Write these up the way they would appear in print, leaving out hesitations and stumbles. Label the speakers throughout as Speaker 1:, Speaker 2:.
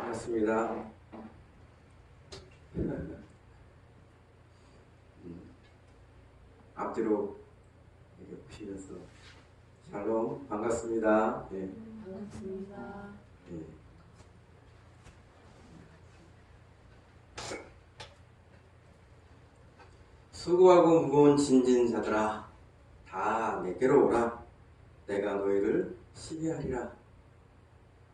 Speaker 1: 반갑습니다. 앞뒤로 이렇게 보시면서 샬롬 반갑습니다. 네.
Speaker 2: 반갑습니다.
Speaker 1: 네. 수고하고 무거운 짐진 자들아 다 내게로 오라. 내가 너희를 쉬게 하리라.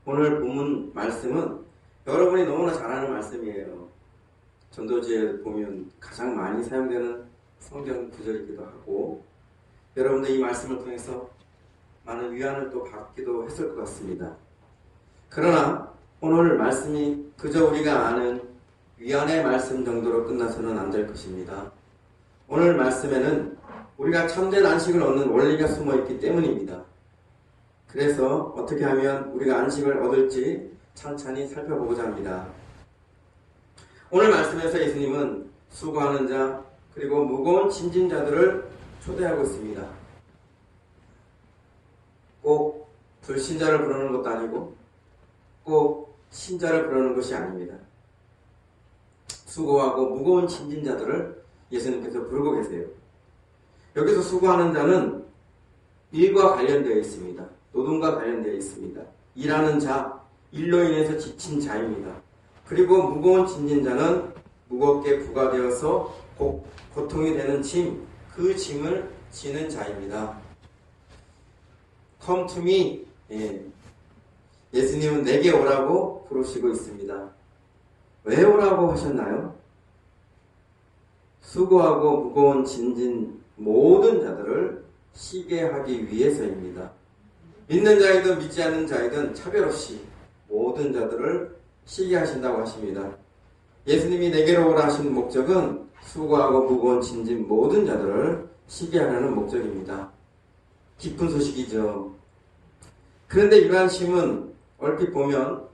Speaker 1: 오늘 본문 말씀은 여러분이 너무나 잘 아는 말씀이에요. 전도지에 보면 가장 많이 사용되는 성경 구절이기도 하고, 여러분들 이 말씀을 통해서 많은 위안을 또 받기도 했을 것 같습니다. 그러나 오늘 말씀이 그저 우리가 아는 위안의 말씀 정도로 끝나서는 안 될 것입니다. 오늘 말씀에는 우리가 참된 안식을 얻는 원리가 숨어 있기 때문입니다. 그래서 어떻게 하면 우리가 안식을 얻을지 찬찬히 살펴보고자 합니다. 오늘 말씀에서 예수님은 수고하는 자 그리고 무거운 짐진 자들을 초대하고 있습니다. 꼭 불신자를 부르는 것도 아니고 꼭 신자를 부르는 것이 아닙니다. 수고하고 무거운 짐진 자들을 예수님께서 부르고 계세요. 여기서 수고하는 자는 일과 관련되어 있습니다. 노동과 관련되어 있습니다. 일하는 자, 일로 인해서 지친 자입니다. 그리고 무거운 짐진 자는 무겁게 부과되어서 고통이 되는 짐, 그 짐을 지는 자입니다. Come to me. 예수님은 내게 오라고 부르시고 있습니다. 왜 오라고 하셨나요? 수고하고 무거운 짐진 모든 자들을 쉬게 하기 위해서입니다. 믿는 자이든 믿지 않는 자이든 차별 없이 모든 자들을 쉬게 하신다고 하십니다. 예수님이 내게로 오라 하신 목적은 수고하고 무거운 짐진 모든 자들을 쉬게 하려는 목적입니다. 기쁜 소식이죠. 그런데 이러한 쉼은 얼핏 보면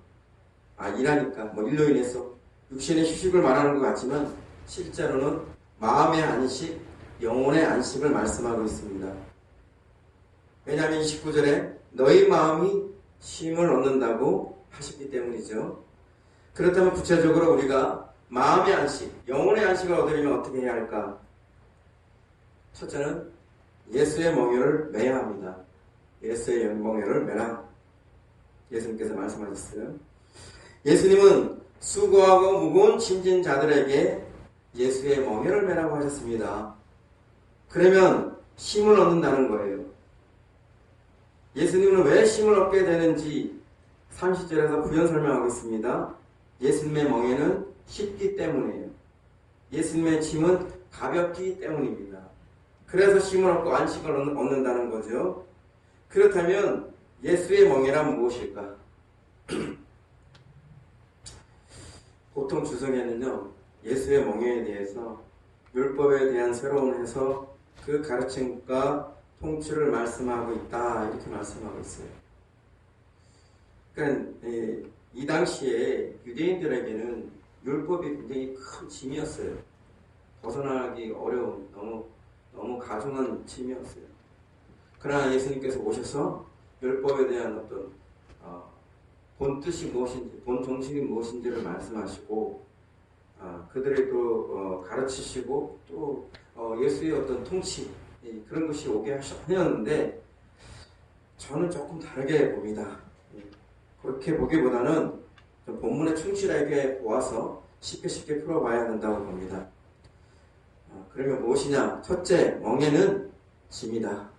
Speaker 1: 일하니까 일로 인해서 육신의 휴식을 말하는 것 같지만 실제로는 마음의 안식, 영혼의 안식을 말씀하고 있습니다. 왜냐하면 29절에 너희 마음이 쉼을 얻는다고 하셨기 때문이죠. 그렇다면 구체적으로 우리가 마음의 안식, 영혼의 안식을 얻으려면 어떻게 해야 할까? 첫째는 예수의 멍에를 매야 합니다. 예수의 멍에를 매라. 예수님께서 말씀하셨어요. 예수님은 수고하고 무거운 짐진 자들에게 예수의 멍에를 매라고 하셨습니다. 그러면 쉼을 얻는다는 거예요. 예수님은 왜 쉼을 얻게 되는지 30절에서 부연 설명하고 있습니다. 예수님의 멍에는 쉽기 때문이에요. 예수님의 짐은 가볍기 때문입니다. 그래서 쉼을 얻고 안식을 얻는다는 거죠. 그렇다면 예수의 멍에란 무엇일까? 보통 주석에는요, 예수의 멍에에 대해서 율법에 대한 새로운 해석, 그 가르침과 통치를 말씀하고 있다, 이렇게 말씀하고 있어요. 그러니까 이 당시에 유대인들에게는 율법이 굉장히 큰 짐이었어요. 벗어나기 어려운 너무 가중한 짐이었어요. 그러나 예수님께서 오셔서 율법에 대한 어떤 본 뜻이 무엇인지, 본 정신이 무엇인지를 말씀하시고 그들이 또 가르치시고 또 예수의 어떤 통치 그런 것이 오게 하셨는데 저는 조금 다르게 봅니다. 그렇게 보기보다는 본문에 충실하게 보아서 쉽게 풀어봐야 된다고 봅니다. 그러면 무엇이냐? 첫째, 멍에는 짐이다.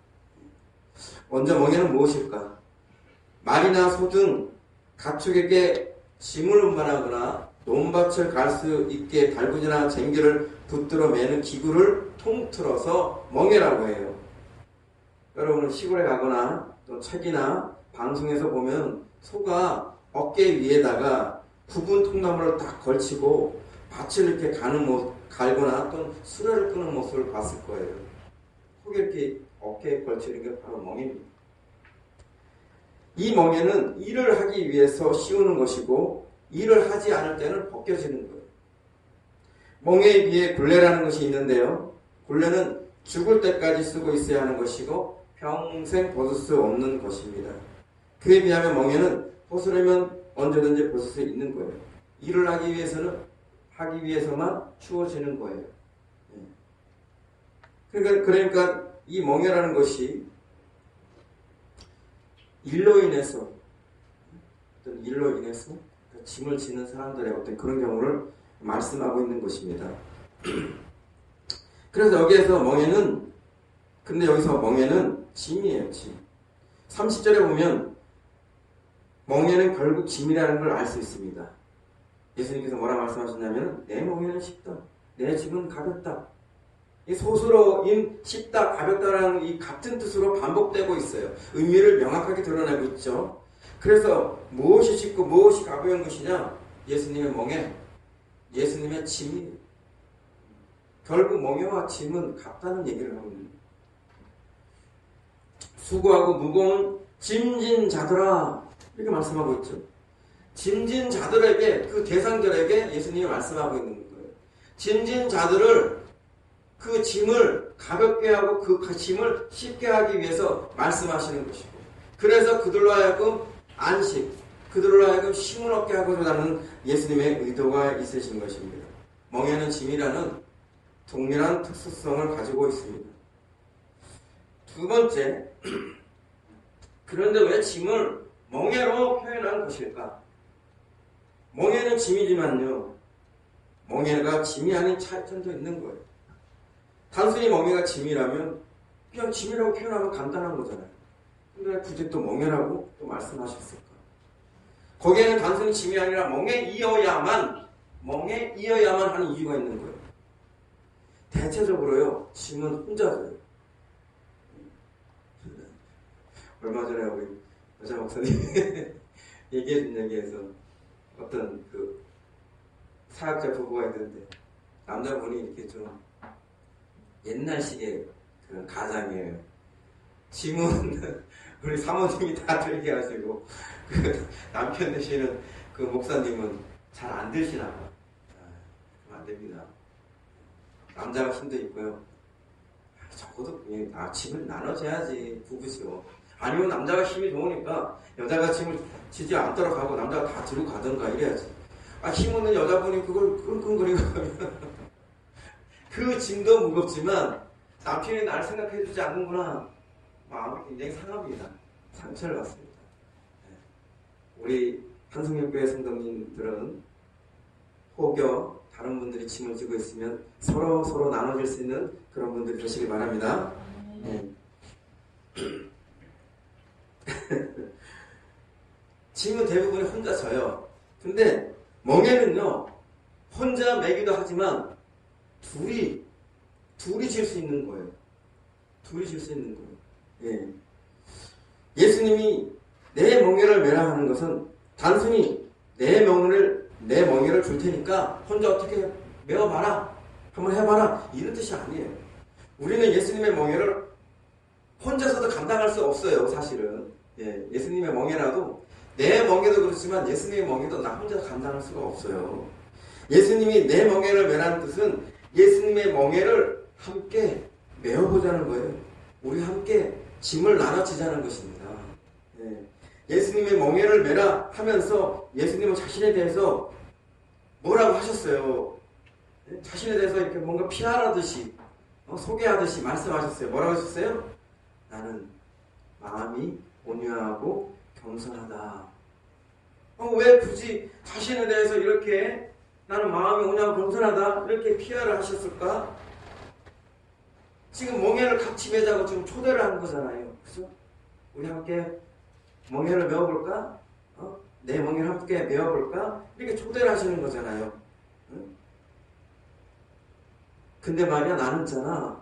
Speaker 1: 먼저 멍에는 무엇일까? 말이나 소 등 가축에게 짐을 운반하거나 논밭을 갈 수 있게 달구지나 쟁기를 붙들어 매는 기구를 통틀어서 멍에라고 해요. 여러분 시골에 가거나 또 책이나 방송에서 보면 소가 어깨 위에다가 굽은 통나무를 딱 걸치고 밭을 이렇게 갈거나 또는 수레를 끄는 모습을 봤을 거예요. 속에 이렇게 어깨에 걸치는 게 바로 멍에입니다. 이 멍에는 일을 하기 위해서 씌우는 것이고 일을 하지 않을 때는 벗겨지는 거예요. 멍에에 비해 굴레라는 것이 있는데요. 굴레는 죽을 때까지 쓰고 있어야 하는 것이고 평생 벗을 수 없는 것입니다. 그에 비하면 멍에는 벗으려면 언제든지 벗을 수 있는 거예요. 일을 하기 위해서만 주어지는 거예요. 그러니까 이 멍에라는 것이 일로 인해서 짐을 지는 사람들의 어떤 그런 경우를 말씀하고 있는 것입니다. 그래서 여기에서 여기서 멍에는 짐이에요, 짐. 30절에 보면 멍에는 결국 짐이라는 걸 알 수 있습니다. 예수님께서 뭐라 말씀하셨냐면 내 멍에는 쉽다, 내 짐은 가볍다. 이 소수로인 쉽다, 가볍다라는 이 같은 뜻으로 반복되고 있어요. 의미를 명확하게 드러내고 있죠. 그래서 무엇이 쉽고 무엇이 가벼운 것이냐? 예수님의 멍에, 예수님의 짐이. 결국 멍에와 짐은 같다는 얘기를 하고 있는 거예요. 수고하고 무거운 짐진 자들아, 이렇게 말씀하고 있죠. 짐진 자들에게, 그 대상들에게 예수님이 말씀하고 있는 거예요. 짐진 자들을, 그 짐을 가볍게 하고 그 짐을 쉽게 하기 위해서 말씀하시는 것이고, 그래서 그들로 하여금 안식, 그들로 하여금 쉼을 얻게 하고자 하는 예수님의 의도가 있으신 것입니다. 멍에는 짐이라는 동일한 특수성을 가지고 있습니다. 두 번째, 그런데 왜 짐을 멍에로 표현한 것일까? 멍에는 짐이지만요, 멍에가 짐이 아닌 차이점도 있는 거예요. 단순히 멍에가 짐이라면 그냥 짐이라고 표현하면 간단한 거잖아요. 근데 굳이 또 멍에라고 또 말씀하셨을까? 거기에는 단순히 짐이 아니라 멍에이어야만 하는 이유가 있는 거예요. 대체적으로요, 짐은 혼자 져요. 얼마 전에 우리 여자 목사님 얘기해준 얘기에서 어떤 그 사역자 부부가 있는데 남자분이 이렇게 좀 옛날식의 그런 가장이에요. 짐은 우리 사모님이 다 들게 하시고 그 남편 되시는 그 목사님은 잘 안 드시나 봐. 안 됩니다. 남자가 힘도 있고요. 적어도 짐을 나눠줘야지, 부부죠. 아니면 남자가 힘이 좋으니까 여자가 짐을 지지 않도록 하고 남자가 다 들고 가던가 이래야지. 힘 없는 여자분이 그걸 끙끙거리고 하면 그 짐도 무겁지만 남편이 날 생각해주지 않는구나, 마음이 굉장히 상합니다. 상처를 받습니다. 우리 한성역교회 성도님들은 혹여 다른 분들이 짐을 지고 있으면 서로 나눠줄 수 있는 그런 분들이 되시길 바랍니다. 짐은 대부분이 혼자 져요. 근데 멍에는요, 혼자 매기도 하지만 둘이 질 수 있는 거예요. 둘이 질 수 있는 거예요. 예수님이 내 멍에를 메라 하는 것은 단순히 내 멍에를 줄 테니까 혼자 어떻게 메어봐라, 한번 해봐라, 이런 뜻이 아니에요. 우리는 예수님의 멍에를 혼자서도 감당할 수 없어요, 사실은. 예수님의 멍에라도, 내 멍에도 그렇지만 예수님의 멍에도 나 혼자 감당할 수가 없어요. 예수님이 내 멍에를 메라는 뜻은 예수님의 멍에를 함께 메어보자는 거예요. 우리 함께 짐을 나눠지자는 것입니다. 예수님의 멍에를 메라 하면서 예수님은 자신에 대해서 뭐라고 하셨어요? 자신에 대해서 이렇게 뭔가 피하라듯이, 소개하듯이 말씀하셨어요. 뭐라고 하셨어요? 나는 마음이 온유하고 겸손하다. 왜 굳이 자신에 대해서 이렇게 나는 마음이 온유하고 겸손하다 이렇게 피하를 하셨을까? 지금 멍에를 같이 매자고 지금 초대를 하는 거잖아요. 그죠? 우리 함께 멍에를 메어볼까? 내 멍에를 함께 메어볼까? 이렇게 초대를 하시는 거잖아요. 근데 말이야, 나는 있잖아,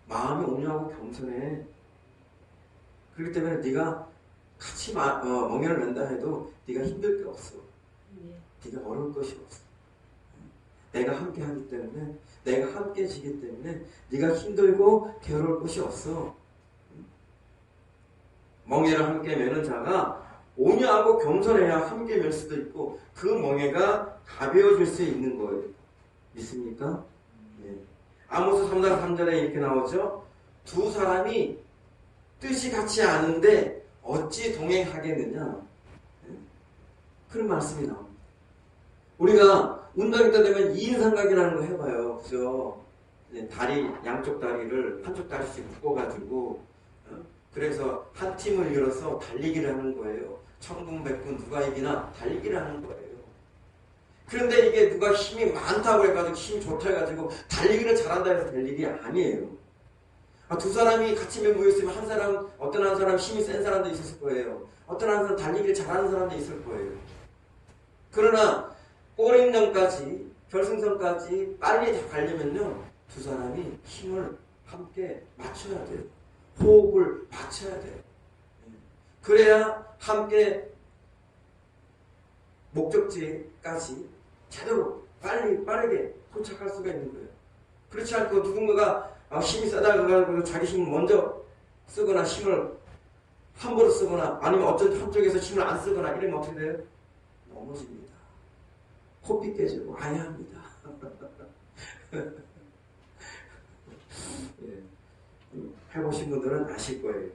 Speaker 1: 마음이 온유하고 겸손해. 그렇기 때문에 네가 같이 멍에를 맨다 해도 네가 힘들 게 없어. 네가 어려울 것이 없어. 내가 함께 하기 때문에, 내가 함께 지기 때문에 네가 힘들고 괴로울 것이 없어. 멍에를 함께 매는 자가 온유하고 겸손해야 함께 맬 수도 있고 그 멍에가 가벼워질 수 있는 거예요. 믿습니까? 아모스 3장 3절에 이렇게 나오죠. 두 사람이 뜻이 같지 않은데 어찌 동행하겠느냐. 그런 말씀이 나옵니다. 우리가 운동할 때 되면 2인 삼각이라는 거 해봐요. 그죠? 다리, 양쪽 다리를 한쪽 다리씩 묶어가지고, 그래서 한 팀을 이뤄서 달리기를 하는 거예요. 천군백군 누가 이기나 달리기를 하는 거예요. 그런데 이게 누가 힘이 많다고 해가지고 힘이 좋다 해가지고 달리기를 잘한다 해서 될 일이 아니에요. 두 사람이 같이 모였으면 어떤 한 사람 힘이 센 사람도 있었을 거예요. 어떤 한 사람 달리기를 잘하는 사람도 있을 거예요. 그러나 골인전까지 결승선까지 빨리 가려면요, 두 사람이 힘을 함께 맞춰야 돼요. 호흡을 맞춰야 돼요. 그래야 함께 목적지까지 제대로 빠르게 도착할 수가 있는 거예요. 그렇지 않고 누군가가 힘이 세다 그래가지고 자기 힘을 먼저 쓰거나 힘을 함부로 쓰거나 아니면 어떤 한쪽에서 힘을 안 쓰거나 이러면 어떻게 돼요? 넘어집니다. 코피 깨지고 아야 합니다. 예. 해보신 분들은 아실 거예요.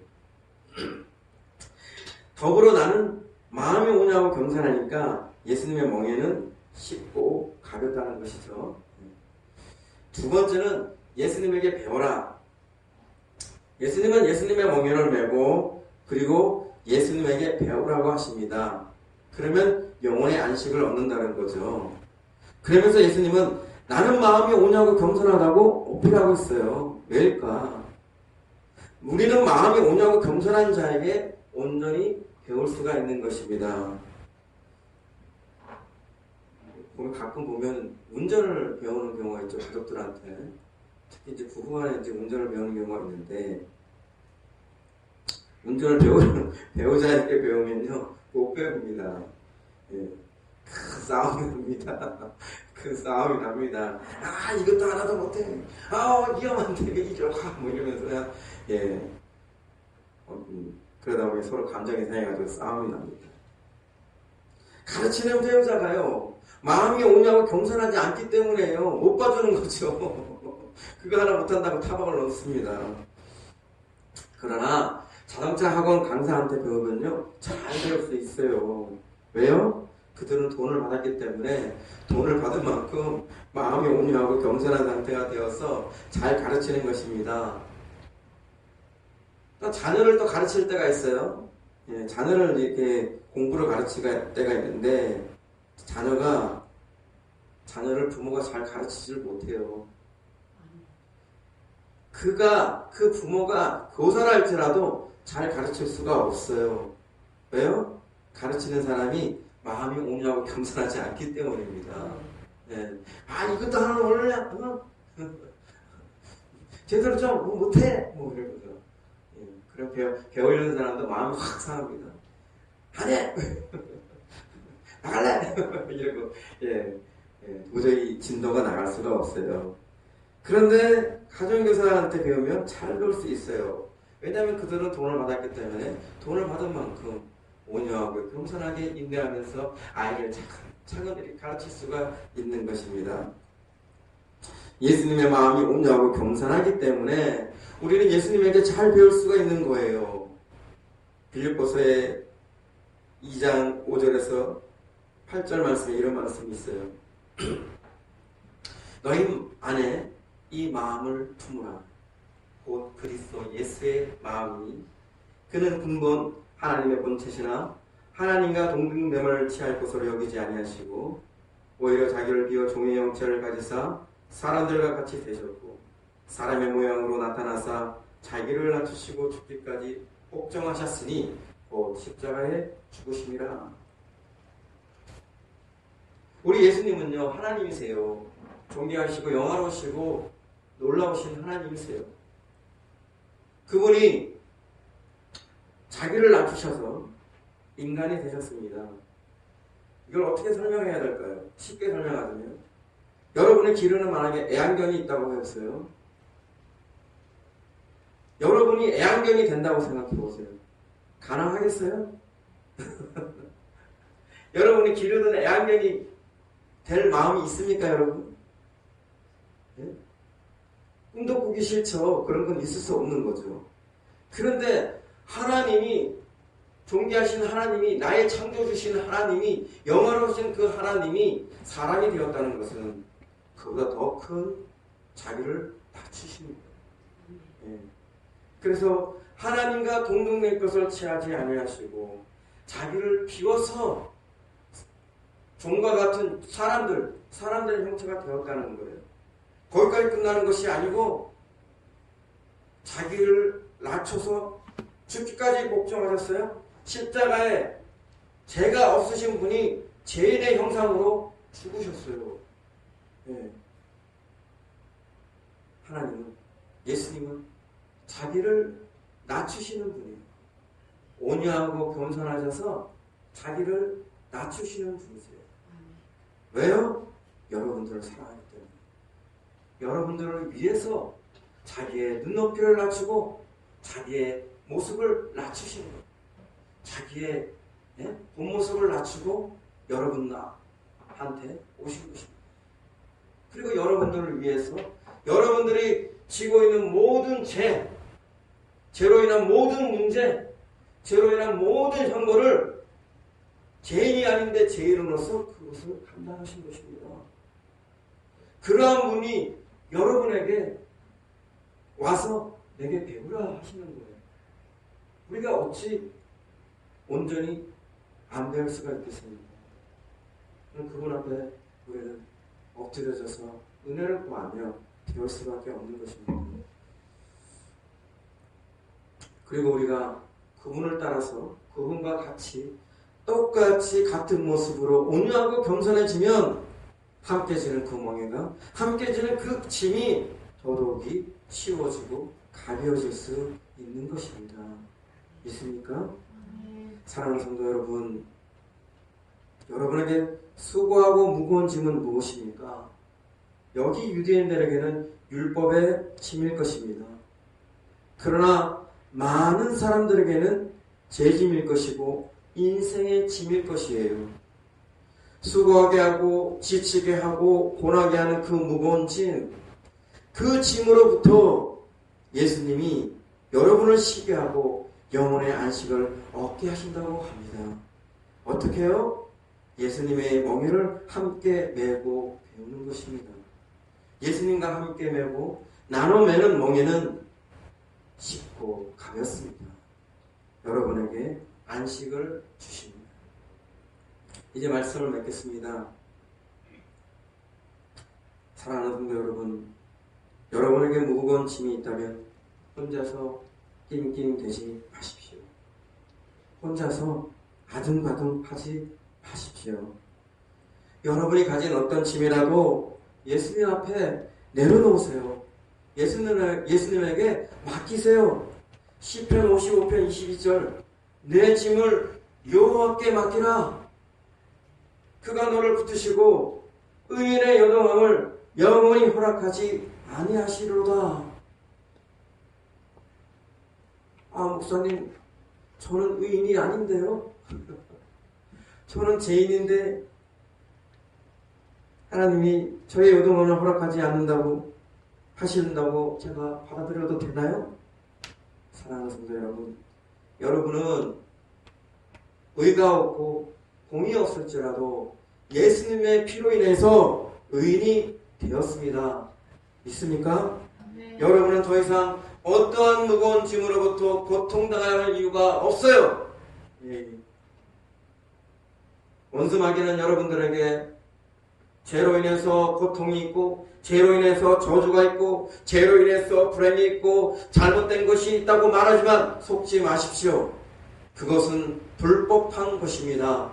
Speaker 1: 더불어 나는 마음이 오냐고 겸손하니까 예수님의 멍에는 쉽고 가볍다는 것이죠. 두 번째는 예수님에게 배워라. 예수님은 예수님의 멍에를 메고 그리고 예수님에게 배우라고 하십니다. 그러면 영혼의 안식을 얻는다는 거죠. 그러면서 예수님은 나는 마음이 오냐고 겸손하다고 어필하고 있어요. 왜일까? 우리는 마음이 오냐고 겸손한 자에게 온전히 배울 수가 있는 것입니다. 가끔 보면 운전을 배우는 경우가 있죠. 가족들한테. 특히 이제 부부 간에 이제 운전을 배우는 경우가 있는데, 운전을 배우자에게 배우면요, 못 배웁니다. 예. 큰 싸움이 납니다. 큰 싸움이 납니다. 이것도 하나도 못해. 위험한데 왜 이리로 가? 뭐 이러면서, 예. 그러다 보니 서로 감정이 상해가지고 싸움이 납니다. 가르치는 배우자가요, 마음이 오냐고 겸손하지 않기 때문에요. 못 봐주는 거죠. 그거 하나 못한다고 타박을 넣습니다. 그러나 자동차 학원 강사한테 배우면요, 잘 배울 수 있어요. 왜요? 그들은 돈을 받았기 때문에 돈을 받은 만큼 마음이 온유하고 겸손한 상태가 되어서 잘 가르치는 것입니다. 또 자녀를 또 가르칠 때가 있어요. 예, 자녀를 이렇게 공부를 가르칠 때가 있는데 자녀를 부모가 잘 가르치지를 못해요. 그 부모가 교사를 할지라도 잘 가르칠 수가 없어요. 왜요? 가르치는 사람이 마음이 온유하고 겸손하지 않기 때문입니다. 예. 이것도 하나 몰라? 제대로 좀 못해? 뭐 이러면서. 예. 그럼 배우려는 사람도 마음이 확 상합니다. 안 해! 나갈래! 이러고, 예. 도저히 진도가 나갈 수가 없어요. 그런데 가정교사한테 배우면 잘 배울 수 있어요. 왜냐하면 그들은 돈을 받았기 때문에 돈을 받은 만큼 온유하고 겸손하게 인내하면서 아이를 차근차근 가르칠 수가 있는 것입니다. 예수님의 마음이 온유하고 겸손하기 때문에 우리는 예수님에게 잘 배울 수가 있는 거예요. 빌립보서의 2장 5절에서 8절 말씀에 이런 말씀이 있어요. 너희 안에 이 마음을 품으라. 곧 그리스도 예수의 마음이 그는 근본 하나님의 본체시나 하나님과 동등됨을 취할 것으로 여기지 아니하시고 오히려 자기를 비워 종의 형체를 가지사 사람들과 같이 되셨고 사람의 모양으로 나타나사 자기를 낮추시고 죽기까지 복종하셨으니 곧 십자가에 죽으심이라. 우리 예수님은요, 하나님이세요. 존귀하시고 영화로우시고 놀라우신 하나님이세요. 그분이 자기를 낮추셔서 인간이 되셨습니다. 이걸 어떻게 설명해야 될까요? 쉽게 설명하자면 여러분의 기르는 만약에 애완견이 있다고 했어요. 여러분이 애완견이 된다고 생각해 보세요. 가능하겠어요? 여러분이 기르는 애완견이 될 마음이 있습니까, 여러분? 예? 꿈도 꾸기 싫죠. 그런 건 있을 수 없는 거죠. 그런데 하나님이 존귀하신 하나님이, 나의 창조주신 하나님이, 영원하신 그 하나님이 사람이 되었다는 것은 그보다 더 큰 자기를 낮추십니다. 예. 그래서 하나님과 동등될 것을 취하지 아니하시고 자기를 비워서 종과 같은 사람들의 형체가 되었다는 거예요. 거기까지 끝나는 것이 아니고 자기를 낮춰서 죽기까지 복종하셨어요. 십자가에 죄가 없으신 분이 죄인의 형상으로 죽으셨어요. 네. 하나님은, 예수님은 자기를 낮추시는 분이에요. 온유하고 겸손하셔서 자기를 낮추시는 분이세요. 왜요? 여러분들을 사랑하기 때문에. 여러분들을 위해서 자기의 눈높이를 낮추고 자기의 모습을 낮추시는 거예요. 자기의 본 모습을 낮추고 여러분한테 오신 것입니다. 그리고 여러분들을 위해서 여러분들이 지고 있는 모든 죄로 인한 모든 문제, 죄로 인한 모든 형벌을 죄인이 아닌데 죄인으로서 그것을 감당하신 것입니다. 그러한 분이 여러분에게 와서 내게 배우라 하시는 거예요. 우리가 어찌 온전히 안 배울 수가 있겠습니까? 그분 앞에 우리는 엎드려져서 은혜를 구하며 배울 수밖에 없는 것입니다. 그리고 우리가 그분을 따라서 그분과 같이 똑같이 같은 모습으로 온유하고 겸손해지면 함께 지는 그 멍에가, 함께 지는 그 짐이 더더욱이 쉬워지고 가벼워질 수 있는 것입니다. 있습니까? 사랑하는 성도 여러분, 여러분에게 수고하고 무거운 짐은 무엇입니까? 여기 유대인들에게는 율법의 짐일 것입니다. 그러나 많은 사람들에게는 제 짐일 것이고 인생의 짐일 것이에요. 수고하게 하고 지치게 하고 고나게 하는 그 무거운 짐, 그 짐으로부터 예수님이 여러분을 쉬게 하고 영혼의 안식을 얻게 하신다고 합니다. 어떻게 해요? 예수님의 멍에를 함께 메고 배우는 것입니다. 예수님과 함께 메고 나눠 매는 멍에는 쉽고 가볍습니다. 여러분에게 안식을 주십니다. 이제 말씀을 맺겠습니다. 사랑하는 성도 여러분, 여러분에게 무거운 짐이 있다면 혼자서 낑낑 대지 마십시오. 혼자서 아둥바둥 하지 마십시오. 여러분이 가진 어떤 짐이라도 예수님 앞에 내려놓으세요. 예수님에게 맡기세요. 시편 55편 22절, 내 짐을 여호와께 맡기라. 그가 너를 붙드시고 의인의 여동함을 영원히 허락하지 아니하시리로다. 아, 목사님, 저는 의인이 아닌데요. 저는 죄인인데 하나님이 저의 여동함을 허락하지 않는다고 하신다고 제가 받아들여도 되나요? 사랑하는 성도 여러분, 여러분은 의가 없고 공이 없을지라도 예수님의 피로 인해서 의인이 되었습니다. 믿습니까? 네. 여러분은 더 이상 어떠한 무거운 짐으로부터 고통당해야 할 이유가 없어요. 예. 원수마귀는 여러분들에게 죄로 인해서 고통이 있고, 죄로 인해서 저주가 있고, 죄로 인해서 불행이 있고, 잘못된 것이 있다고 말하지만 속지 마십시오. 그것은 불법한 것입니다.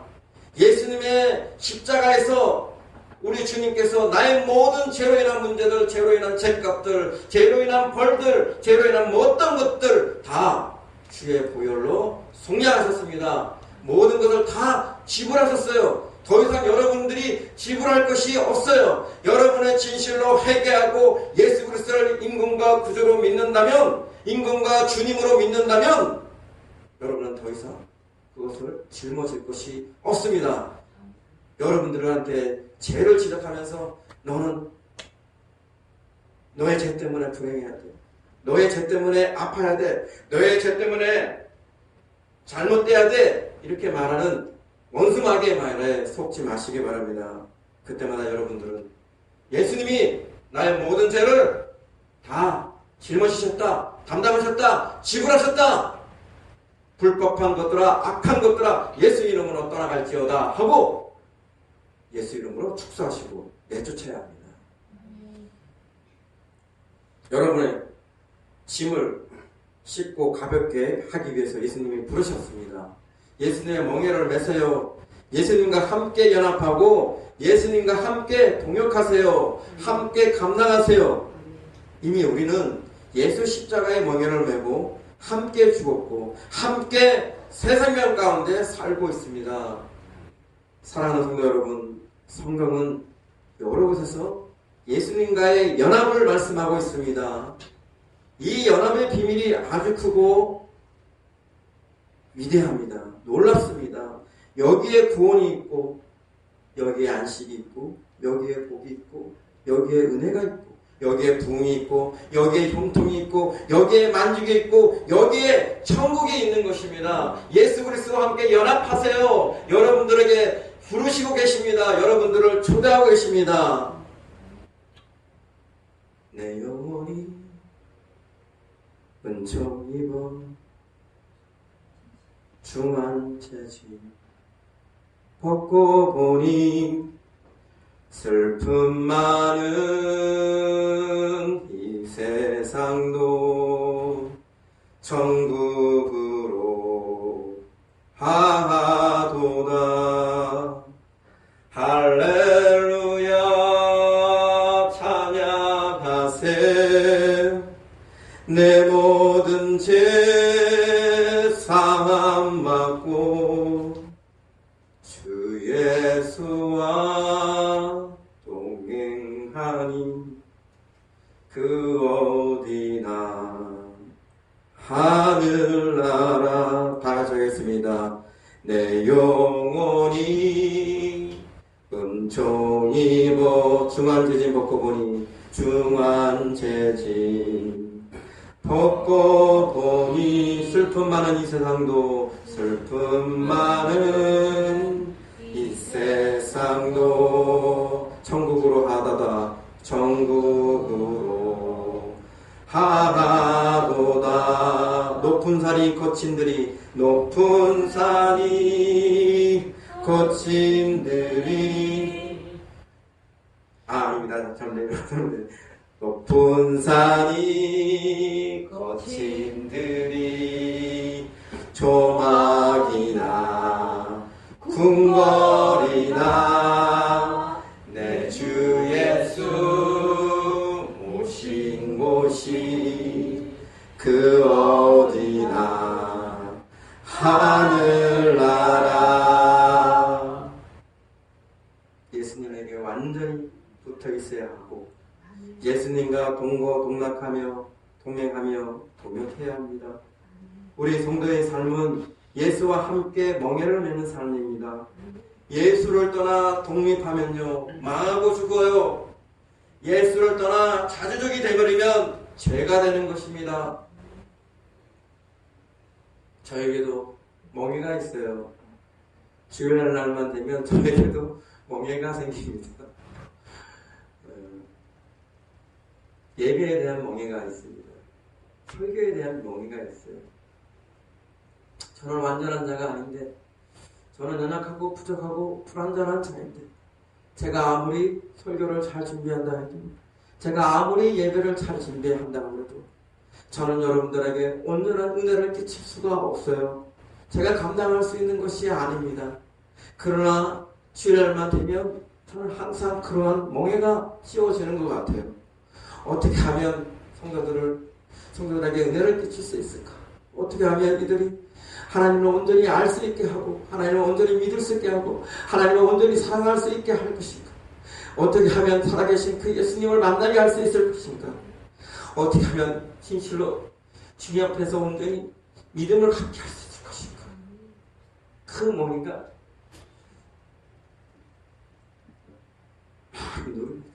Speaker 1: 예수님의 십자가에서 우리 주님께서 나의 모든 죄로 인한 문제들, 죄로 인한 죄값들, 죄로 인한 벌들, 죄로 인한 어떤 것들 다 주의 보혈로 속량하셨습니다. 모든 것을 다 지불하셨어요. 더 이상 여러분들이 지불할 것이 없어요. 여러분의 진실로 회개하고 예수 그리스도를 임금과 구주로 믿는다면, 임금과 주님으로 믿는다면 여러분은 더 이상 그것을 짊어질 것이 없습니다. 여러분들한테 죄를 지적하면서 너는 너의 죄 때문에 불행해야 돼. 너의 죄 때문에 아파야 돼. 너의 죄 때문에 잘못돼야 돼. 이렇게 말하는 원수마귀의 말에 속지 마시기 바랍니다. 그때마다 여러분들은 예수님이 나의 모든 죄를 다 짊어지셨다. 담당하셨다. 지불하셨다. 불법한 것들아 악한 것들아 예수 이름으로 떠나갈지어다 하고 예수 이름으로 축사하시고 내쫓아야 합니다. 여러분의 짐을 싣고 가볍게 하기 위해서 예수님이 부르셨습니다. 예수님의 멍에를 메세요. 예수님과 함께 연합하고 예수님과 함께 동역하세요. 함께 감당하세요. 이미 우리는 예수 십자가의 멍에를 메고 함께 죽었고 함께 새 생명 가운데 살고 있습니다. 사랑하는 성도 여러분, 성경은 여러 곳에서 예수님과의 연합을 말씀하고 있습니다. 이 연합의 비밀이 아주 크고 위대합니다. 놀랍습니다. 여기에 구원이 있고 여기에 안식이 있고 여기에 복이 있고 여기에 은혜가 있고 여기에 부흥이 있고 여기에 형통이 있고 여기에 만족이 있고 여기에 천국이 있는 것입니다. 예수 그리스도와 함께 연합하세요. 여러분들에게 부르시고 계십니다. 여러분들을 초대하고 계십니다. 내 영혼이 은총 입어 중한 재짐 벗고 보니 슬픔 많은 이 세상도 천국으로 하도다. 할렐루야 찬양하세. 내 모든 죄 사함 받고 주 예수와 동행하니 그 어디나 하늘나라. 다 같이 하겠습니다. 내 영혼이 은총 입어 중한 재짐 벗고 보니 중한 재짐 벗고 보니 슬픔 많은 이 세상도 슬픔 많은 이 세상도 천국으로 하다다 천국으로 하다도다. 높은 산이 거친들이 높은 산이 거친들이 아닙니다. 잘못됐네요. 높은 산이 거친들이 조막이나 궁궐이나 내 주 예수 모신 곳이 그 어디나 하늘나라. 예수님에게 완전히 붙어 있어야 하고 예수님과 동거동락하며 동행하며 동역해야 합니다. 우리 성도의 삶은 예수와 함께 멍에를 메는 삶입니다. 예수를 떠나 독립하면요 망하고 죽어요. 예수를 떠나 자주족이 되버리면 죄가 되는 것입니다. 저에게도 멍에가 있어요. 주일날 날만 되면 저에게도 멍에가 생깁니다. 예배에 대한 멍에가 있습니다. 설교에 대한 멍에가 있어요. 저는 완전한 자가 아닌데, 저는 연약하고 부족하고 불완전한 자인데, 제가 아무리 설교를 잘 준비한다 해도, 제가 아무리 예배를 잘 준비한다 해도 저는 여러분들에게 온전한 은혜를 끼칠 수가 없어요. 제가 감당할 수 있는 것이 아닙니다. 그러나 주일날만 되면 저는 항상 그러한 멍에가 씌워지는 것 같아요. 어떻게 하면 성도들에게 은혜를 끼칠 수 있을까? 어떻게 하면 이들이 하나님을 온전히 알 수 있게 하고 하나님을 온전히 믿을 수 있게 하고 하나님을 온전히 사랑할 수 있게 할 것인가? 어떻게 하면 살아계신 그 예수님을 만나게 할 수 있을 것인가? 어떻게 하면 진실로 주님 앞에서 온전히 믿음을 갖게 할 수 있을 것인가? 그 멍에가 많이 누릅니다.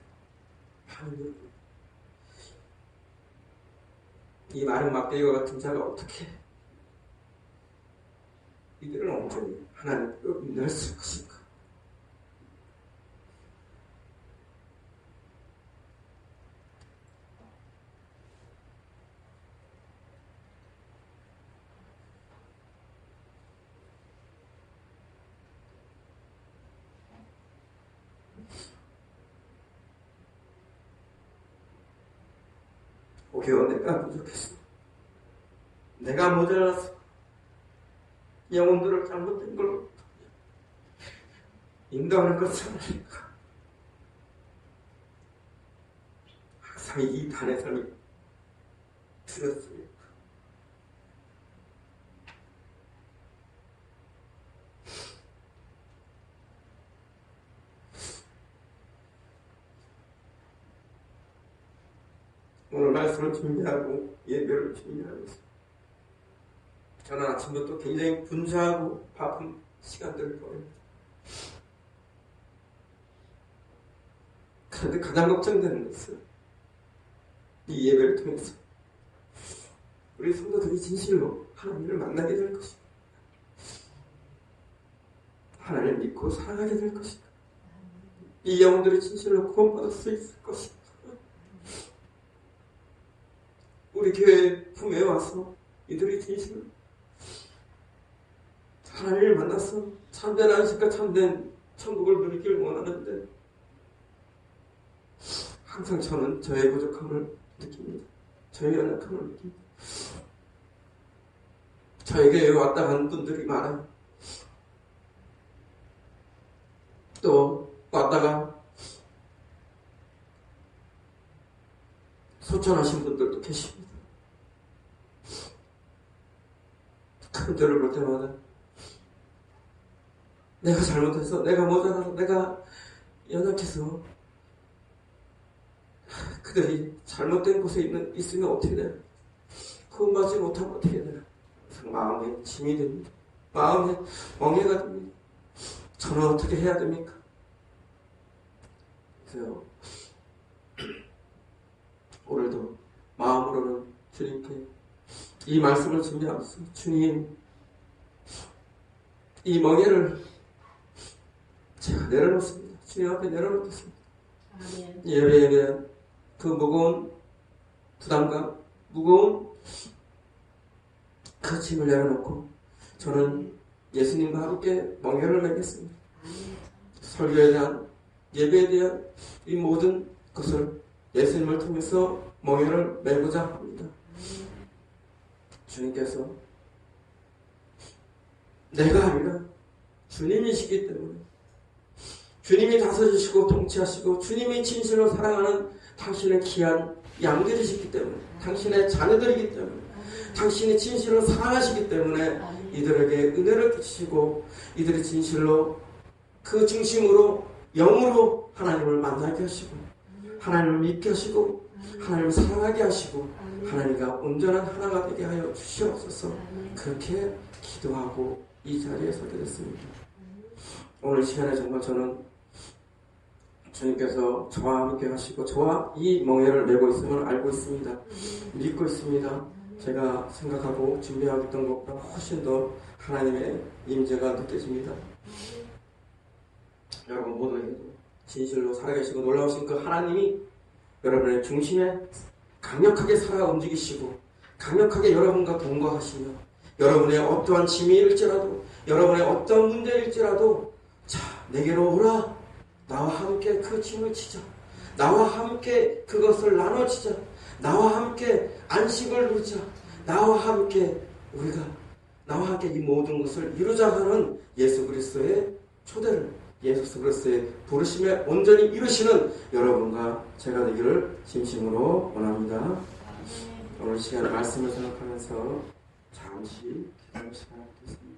Speaker 1: 많이 누릅니다. 이 마른 막대기와 같은 자가 어떻게 이들은 온전히 하나님께로 인도했을 것인가? 오히려 내가 부족했어. 내가 모자라서 영혼들을 잘못된 걸로 인도하는 것은 아닐까. 항상 이 단의 삶이 들었습니다. 오늘 말씀을 준비하고 예배를 준비하고 있습니다. 저는 아침부터 굉장히 분주하고 바쁜 시간들을 보냅니다. 그런데 가장 걱정되는 것은 이 예배를 통해서 우리 성도들이 진실로 하나님을 만나게 될 것이다. 하나님을 믿고 사랑하게 될 것이다. 이 영혼들이 진실로 구원받을 수 있을 것이다. 우리 교회 품에 와서 이들이 진실로 하나님을 만나서 참된 안식과 참된 천국을 누리길 원하는데 항상 저는 저의 부족함을 느낍니다. 저의 연약함을 느낍니다. 저에게 왔다 간 분들이 많아요. 또 왔다가 소천하신 분들도 계십니다. 그들을 볼 때마다 내가 잘못해서, 내가 모자라서, 내가 연약해서 그들이 잘못된 곳에 있으면 어떻게 되나? 구원받지 못하면 어떻게 되나? 마음에 짐이 됩니다. 마음에 멍해가 됩니다. 저는 어떻게 해야 됩니까? 그래서 오늘도 마음으로는 주님께 이 말씀을 준비하면서 주님, 이 멍해를 제가 내려놓습니다. 주님 앞에 내려놓겠습니다. 예배에 대한 그 무거운 부담감, 무거운 그 짐을 내려놓고 저는 예수님과 함께 멍해를 메겠습니다. 설교에 대한, 예배에 대한 이 모든 것을 예수님을 통해서 멍해를 메고자 합니다. 주님께서 내가 아니라 주님이시기 때문에, 주님이 다스리시고 통치하시고 주님이 진실로 사랑하는 당신의 귀한 양들이시기 때문에, 당신의 자녀들이기 때문에, 당신이 진실로 사랑하시기 때문에 이들에게 은혜를 끼치시고 이들이 진실로 그 중심으로 영으로 하나님을 만나게 하시고 하나님을 믿게 하시고 하나님을 사랑하게 하시고 하나님과 온전한 하나가 되게 하여 주시옵소서. 그렇게 기도하고 이 자리에 서게 됐습니다. 오늘 시간에 정말 저는 주님께서 저와 함께 하시고 저와 이 멍에를 메고 있음을 알고 있습니다. 믿고 있습니다. 제가 생각하고 준비하겠던 것보다 훨씬 더 하나님의 임재가 느껴집니다. 여러분 모두에게도 진실로 살아계시고 놀라우신 그 하나님이 여러분의 중심에 강력하게 살아 움직이시고 강력하게 여러분과 동거하시며 여러분의 어떠한 짐일지라도 여러분의 어떤 문제일지라도 자 내게로 오라. 나와 함께 그 짐을 지자. 나와 함께 그것을 나눠지자. 나와 함께 안식을 누리자. 나와 함께 나와 함께 이 모든 것을 이루자 하는 예수 그리스도의 초대를, 예수 그리스도의 부르심에 온전히 이루시는 여러분과 제가 되기를 진심으로 원합니다. 오늘 시간 말씀을 생각하면서 잠시 기도할 시간을 갖겠습니다.